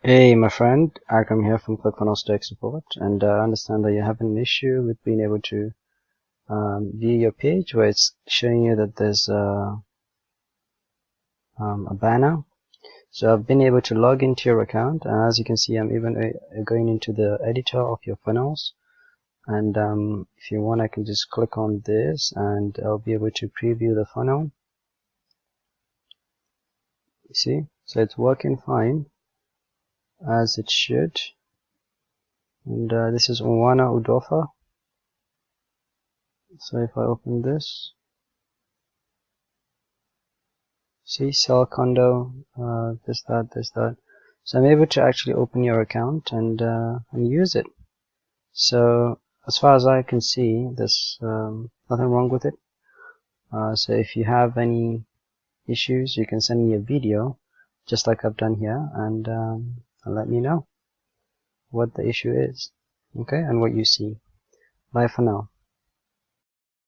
Hey, my friend, Akram here from ClickFunnels Tech Support, and I understand that you're having an issue with being able to view your page where it's showing you that there's a banner. So I've been able to log into your account, and as you can see, I'm even going into the editor of your funnels. And if you want, I can just click on this, and I'll be able to preview the funnel. You see, so it's working fine as it should. And this is Unwana Udofa. So if I open this, see, sell condo, this, that. So I'm able to actually open your account and use it. So as far as I can see, there's nothing wrong with it. So if you have any issues, you can send me a video, just like I've done here, and let me know what the issue is, okay, and what you see. Bye for now.